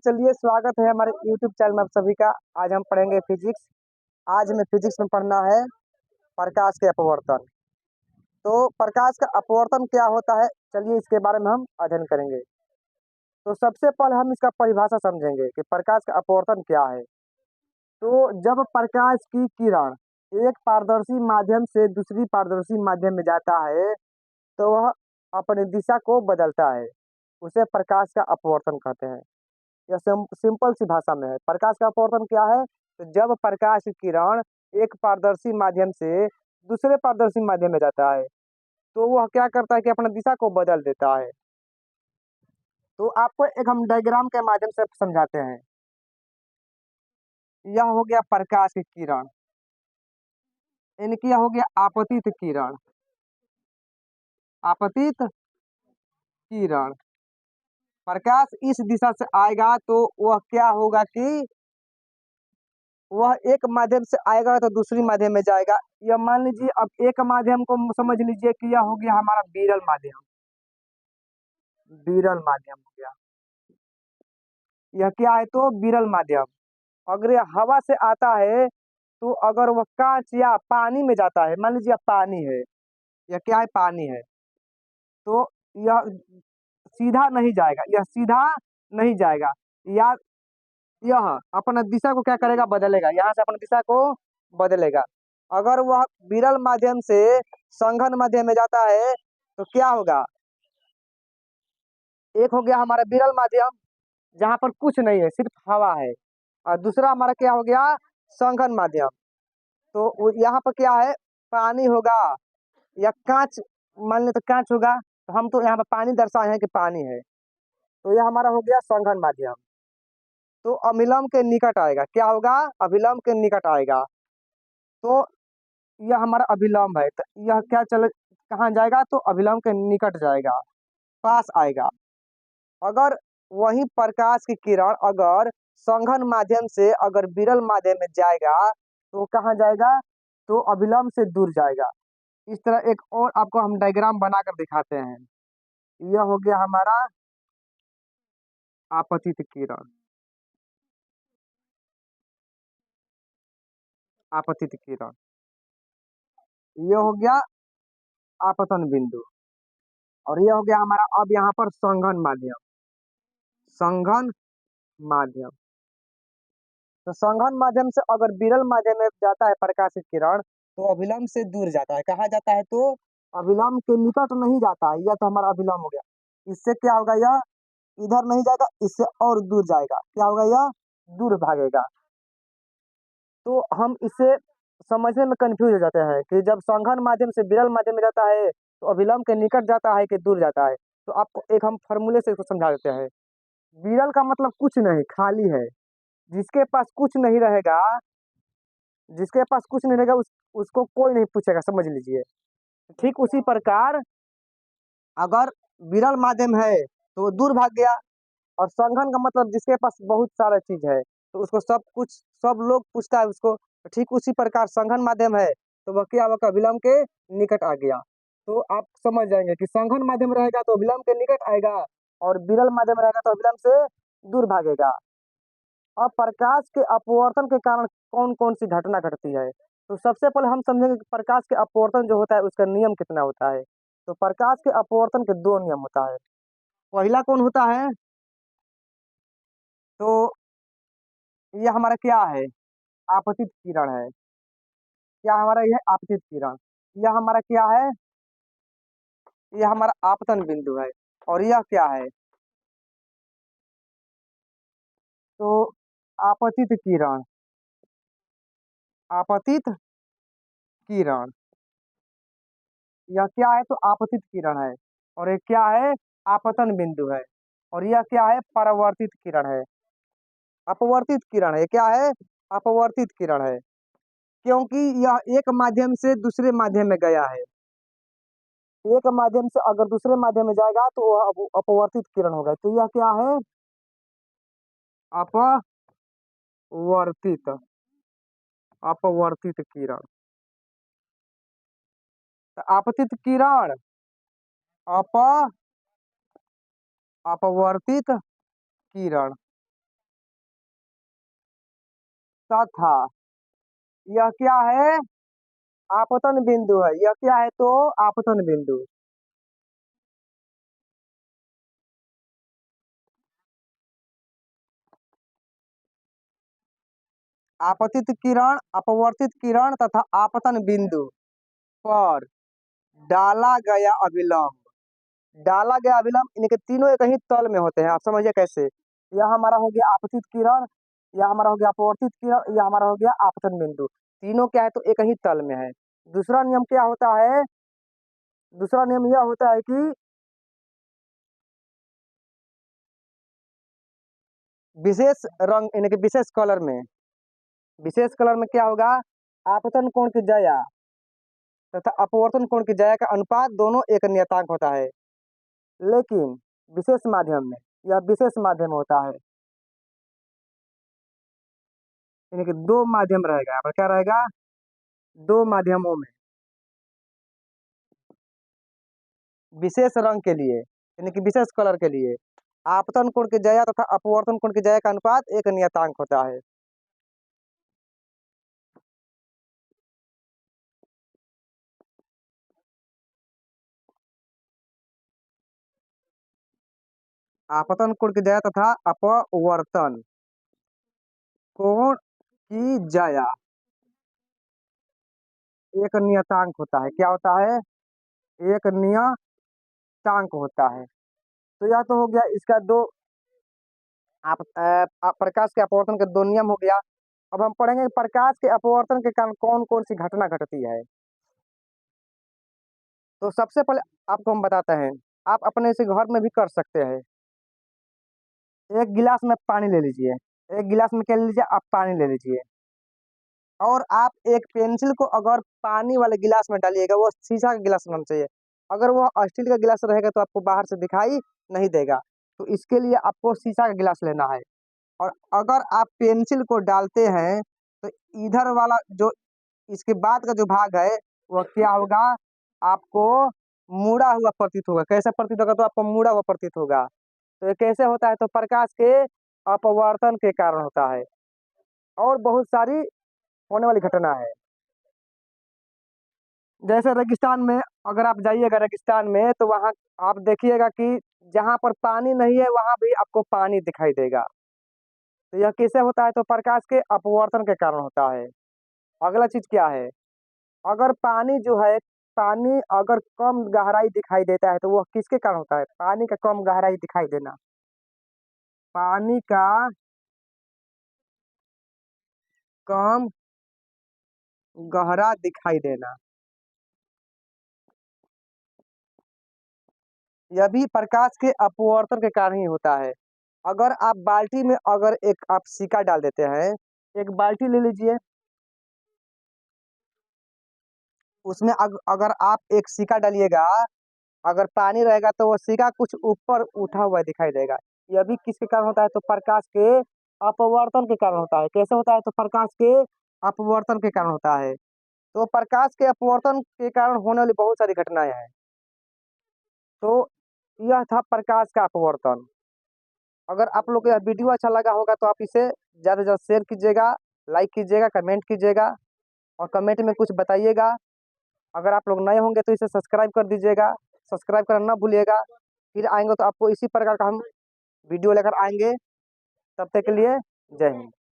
चलिए, स्वागत है हमारे यूट्यूब चैनल में आप सभी का। आज हम पढ़ेंगे फिजिक्स। आज हमें फिजिक्स में पढ़ना है प्रकाश के अपवर्तन। तो प्रकाश का अपवर्तन क्या होता है, चलिए इसके बारे में हम अध्ययन करेंगे। तो सबसे पहले हम इसका परिभाषा समझेंगे कि प्रकाश का अपवर्तन क्या है। तो जब प्रकाश की किरण एक पारदर्शी माध्यम से दूसरी पारदर्शी माध्यम में जाता है, तो वह अपनी दिशा को बदलता है। उसे प्रकाश का अपवर्तन कहते हैं। यह सिंपल सी भाषा में है। प्रकाश का अपवर्तन क्या है? तो जब प्रकाश की किरण एक पारदर्शी माध्यम से दूसरे पारदर्शी माध्यम में जाता है, तो वह क्या करता है कि अपना दिशा को बदल देता है। तो आपको एक हम डायग्राम के माध्यम से समझाते हैं। यह हो गया प्रकाश की किरण, इनकी यह हो गया आपतित किरण। आपतित किरण, प्रकाश इस दिशा से आएगा तो वह क्या होगा कि वह एक माध्यम से आएगा तो दूसरी माध्यम में जाएगा। यह मान लीजिए, अब एक माध्यम को समझ लीजिए कि यह हो गया हमारा विरल माध्यम। विरल माध्यम हो गया, यह क्या है? तो विरल माध्यम। अगर यह हवा से आता है, तो अगर वह कांच या पानी में जाता है, मान लीजिए पानी है, यह क्या है? पानी है। तो यह सीधा नहीं जाएगा, यह सीधा नहीं जाएगा। या यह अपना दिशा को क्या करेगा? बदलेगा, यहाँ से अपना दिशा को बदलेगा। अगर वह विरल माध्यम से संघन माध्यम में जाता है, तो क्या होगा? एक हो गया हमारा विरल माध्यम, जहाँ पर कुछ नहीं है, सिर्फ हवा है। और दूसरा हमारा क्या हो गया? संघन माध्यम। तो यहाँ पर क्या है? पानी होगा या कांच, मान ले तो कांच होगा। तो हम तो यहाँ पर पानी दर्शाए हैं कि पानी है। तो यह हमारा हो गया संघन माध्यम। तो अभिलंब के निकट आएगा, क्या होगा? अभिलंब के निकट आएगा। तो यह हमारा अभिलंब है, तो यह क्या चले कहाँ जाएगा? तो अभिलंब के निकट जाएगा, पास आएगा। अगर वही प्रकाश की किरण अगर संघन माध्यम से अगर विरल माध्यम में जाएगा, तो कहाँ जाएगा? तो अभिलंब से दूर जाएगा। इस तरह एक और आपको हम डायग्राम बनाकर दिखाते हैं। यह हो गया हमारा आपतित किरण। आपतित किरण, यह हो गया आपतन बिंदु। और यह हो गया हमारा अब यहाँ पर संघन माध्यम। संघन माध्यम, तो संघन माध्यम से अगर विरल माध्यम में जाता है प्रकाश की किरण, तो अभिलंब से दूर जाता है। कहाँ जाता है? तो अभिलंब के निकट नहीं जाता है। यह तो हमारा अभिलंब हो गया। इससे क्या होगा? यह इधर नहीं जाएगा, इससे और दूर जाएगा। क्या होगा? यह दूर भागेगा। तो हम इसे समझने में कंफ्यूज हो जाते हैं कि जब संघन माध्यम से विरल माध्यम में जाता है, तो अभिलंब के निकट जाता है कि दूर जाता है। तो आपको एक हम फॉर्मूले से इसको समझा देते हैं। विरल का मतलब कुछ नहीं, खाली है। जिसके पास कुछ नहीं रहेगा, जिसके पास कुछ नहीं रहेगा उसको कोई नहीं पूछेगा, समझ लीजिए। ठीक उसी प्रकार अगर विरल माध्यम है तो वो दूर भाग गया। और संघन का मतलब जिसके पास बहुत सारा चीज है, तो उसको सब कुछ सब लोग पूछता है उसको। ठीक उसी प्रकार संघन माध्यम है, तो वह क्या होगा? विलंब के निकट आ गया। तो आप समझ जाएंगे कि संघन माध्यम रहेगा तो विलंब के निकट आएगा, और विरल माध्यम रहेगा तो विलंब से दूर भागेगा। अब प्रकाश के अपवर्तन के कारण कौन कौन सी घटना घटती है, तो सबसे पहले हम समझेंगे कि प्रकाश के अपवर्तन जो होता है उसका नियम कितना होता है। तो प्रकाश के अपवर्तन के दो नियम होता है। पहला कौन होता है? तो ये हमारा क्या है? आपतित किरण है। क्या हमारा यह आपतित किरण? यह हमारा क्या है? यह हमारा आपतन बिंदु है। और यह क्या है? तो आपतित किरण। आपतित किरण, यह क्या है? तो आपतित किरण है। और ये क्या है? आपतन बिंदु है। और यह क्या है? परावर्तित किरण है। अपवर्तित किरण है। क्या है? अपवर्तित किरण है। क्योंकि यह एक माध्यम से दूसरे माध्यम में गया है। एक माध्यम से अगर दूसरे माध्यम में जाएगा तो वह अपवर्तित किरण होगा। तो यह क्या है? अपवर्तित, अपवर्तित किरण। तो आपतित किरण, अप अपवर्तित किरण। तथा यह क्या है? आपतन बिंदु है। यह क्या है तो? आपतन बिंदु। आपतित किरण, अपवर्तित किरण तथा आपतन बिंदु पर डाला गया अभिलंब। डाला गया अभिलंब इनके तीनों एक ही तल में होते हैं। आप समझिए कैसे। यह हमारा हो गया आपतित किरण, यह हमारा हो गया अपवर्तित किरण, यह हमारा हो गया आपतन बिंदु। तीनों क्या है तो एक ही तल में है। दूसरा नियम क्या होता है? दूसरा नियम यह होता है कि विशेष रंग यानी कि विशेष कलर में क्या होगा? आपतन कोण की जया तथा अपवर्तन कोण की जया का अनुपात दोनों एक नियतांक होता है। लेकिन विशेष माध्यम में, यह विशेष माध्यम होता है, यानी कि दो माध्यम रहेगा। यहाँ पर क्या रहेगा? दो माध्यमों में विशेष रंग के लिए यानी कि विशेष कलर के लिए आपतन कोण की जया तथा अपवर्तन कोण की जया का अनुपात एक नियतांक होता है। आपतन कोण की जया तथा अपवर्तन कोण की जया एक नियतांक होता है। क्या होता है? एक नियतांक होता है। तो यह तो हो गया इसका दो प्रकाश के अपवर्तन के दो नियम हो गया। अब हम पढ़ेंगे कि प्रकाश के अपवर्तन के कारण कौन कौन सी घटना घटती है। तो सबसे पहले आपको हम बताते हैं, आप अपने से घर में भी कर सकते हैं। एक गिलास में पानी ले लीजिए। एक गिलास में क्या ले लीजिए? आप पानी ले लीजिए। और आप एक पेंसिल को अगर पानी वाले गिलास में डालिएगा, वो शीशा का गिलास होना चाहिए। अगर वो स्टील का गिलास रहेगा तो आपको बाहर से दिखाई नहीं देगा। तो इसके लिए आपको शीशा का गिलास लेना है। और अगर आप पेंसिल को डालते हैं तो इधर वाला जो इसके बाद का जो भाग है वह क्या होगा? आपको मुड़ा हुआ प्रतीत होगा। कैसा प्रतीत होगा? तो आपको मुड़ा हुआ प्रतीत होगा। तो ये कैसे होता है? तो प्रकाश के अपवर्तन के कारण होता है। और बहुत सारी होने वाली घटना है। जैसे रेगिस्तान में अगर आप जाइएगा रेगिस्तान में तो वहाँ आप देखिएगा कि जहाँ पर पानी नहीं है वहाँ भी आपको पानी दिखाई देगा। तो यह कैसे होता है? तो प्रकाश के अपवर्तन के कारण होता है। अगला चीज क्या है? अगर पानी जो है, पानी अगर कम गहराई दिखाई देता है तो वह किसके कारण होता है? पानी का कम गहराई दिखाई देना। पानी का कम गहरा दिखाई देना, यह भी प्रकाश के अपवर्तन के कारण ही होता है। अगर आप बाल्टी में अगर एक आप सिक्का डाल देते हैं, एक बाल्टी ले लीजिए, उसमें अगर आप एक सिक्का डालिएगा, अगर पानी रहेगा तो वो सिक्का कुछ ऊपर उठा हुआ दिखाई देगा। यह भी किसके कारण होता है? तो प्रकाश के अपवर्तन के कारण होता है। कैसे होता है? तो प्रकाश के अपवर्तन के कारण होता है। तो प्रकाश के अपवर्तन के कारण होने वाली बहुत सारी घटनाएं हैं। तो यह था प्रकाश का अपवर्तन। अगर आप लोग को यह वीडियो अच्छा लगा होगा तो आप इसे ज़्यादा से ज़्यादा शेयर कीजिएगा, लाइक कीजिएगा, कमेंट कीजिएगा और कमेंट में कुछ बताइएगा। अगर आप लोग नए होंगे तो इसे सब्सक्राइब कर दीजिएगा, सब्सक्राइब करना ना भूलिएगा। फिर आएंगे तो आपको इसी प्रकार का हम वीडियो लेकर आएंगे। तब तक के लिए जय हिंद।